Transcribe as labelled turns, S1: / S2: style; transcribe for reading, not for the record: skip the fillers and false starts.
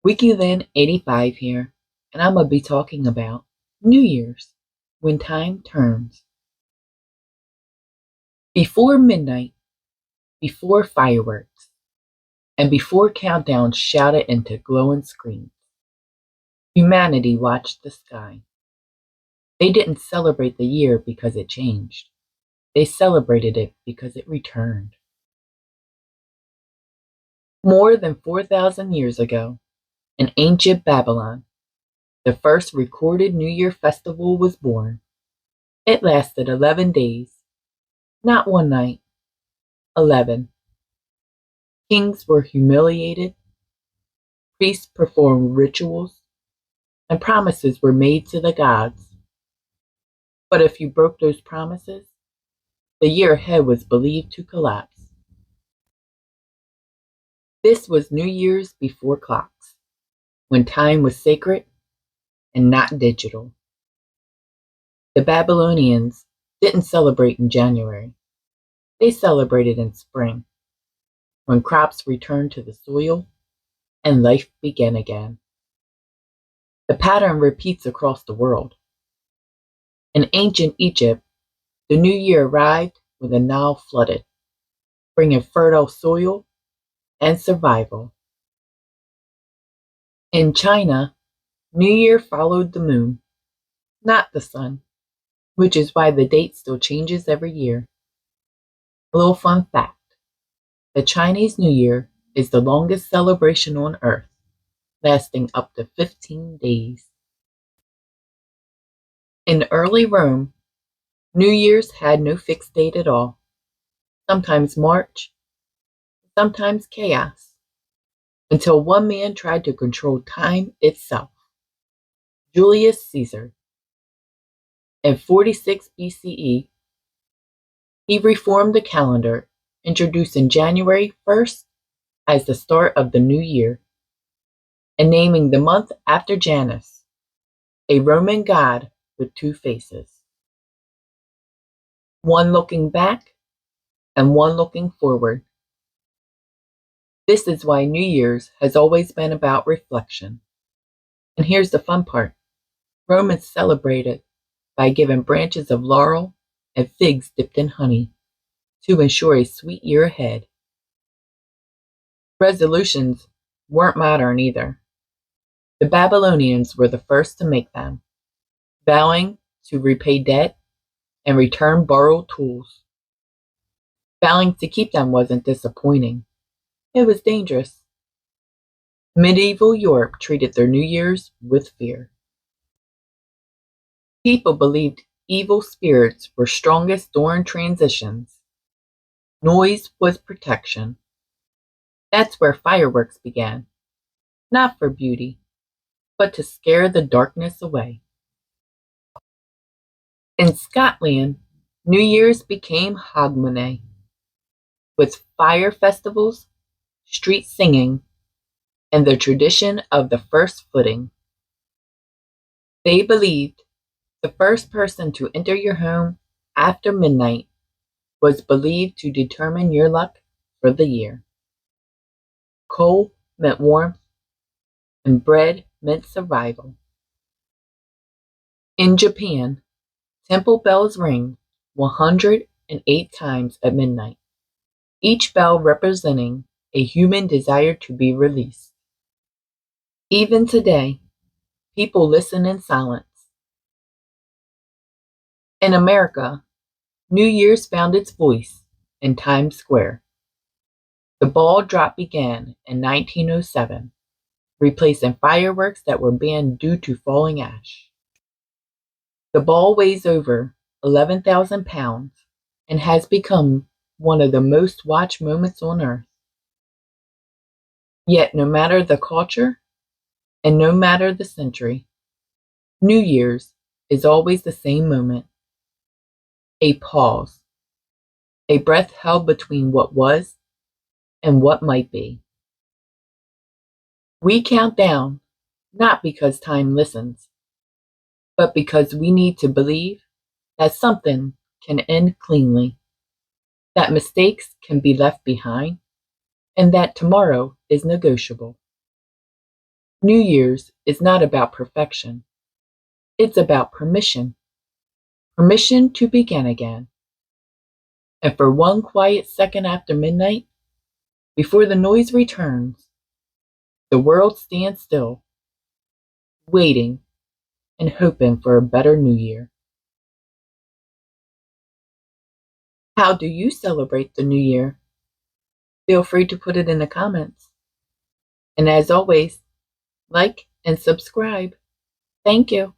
S1: WikiLand 85 here, and I'm going to be talking about New Year's, when time turns. Before midnight, before fireworks, and before countdowns shouted into glowing screens, humanity watched the sky. They didn't celebrate the year because it changed. They celebrated it because it returned. More than 4,000 years ago, in ancient Babylon, the first recorded New Year festival was born. It lasted 11 days, not one night, 11. Kings were humiliated, priests performed rituals, and promises were made to the gods. But if you broke those promises, the year ahead was believed to collapse. This was New Year's before clocks, when time was sacred and not digital. The Babylonians didn't celebrate in January. They celebrated in spring, when crops returned to the soil and life began again. The pattern repeats across the world. In ancient Egypt, the new year arrived when the Nile flooded, bringing fertile soil and survival. In China, New Year followed the moon, not the sun, which is why the date still changes every year. A little fun fact: the Chinese New Year is the longest celebration on Earth, lasting up to 15 days. In early Rome, New Year's had no fixed date at all, sometimes March, sometimes chaos, until one man tried to control time itself, Julius Caesar. In 46 BCE, he reformed the calendar, introducing January 1st as the start of the new year, and naming the month after Janus, a Roman god with two faces, one looking back and one looking forward. This is why New Year's has always been about reflection. And here's the fun part: Romans celebrated by giving branches of laurel and figs dipped in honey to ensure a sweet year ahead. Resolutions weren't modern either. The Babylonians were the first to make them, vowing to repay debt and return borrowed tools. Vowing to keep them wasn't disappointing. It was dangerous. Medieval Europe treated their New Year's with fear. People believed evil spirits were strongest during transitions. Noise was protection. That's where fireworks began, not for beauty, but to scare the darkness away. In Scotland, New Year's became Hogmanay, with fire festivals, street singing, and the tradition of the first footing. They believed the first person to enter your home after midnight was believed to determine your luck for the year. Coal meant warmth, and bread meant survival. In Japan, temple bells ring 108 times at midnight, each bell representing a human desire to be released. Even today, people listen in silence. In America, New Year's found its voice in Times Square. The ball drop began in 1907, replacing fireworks that were banned due to falling ash. The ball weighs over 11,000 pounds and has become one of the most watched moments on Earth. Yet no matter the culture and no matter the century, New Year's is always the same moment: a pause, a breath held between what was and what might be. We count down, not because time listens, but because we need to believe that something can end cleanly, that mistakes can be left behind, and that tomorrow is negotiable. New Year's is not about perfection. It's about permission. Permission to begin again. And for one quiet second after midnight, before the noise returns, the world stands still, waiting and hoping for a better new year. How do you celebrate the new year? Feel free to put it in the comments. And as always, like and subscribe. Thank you.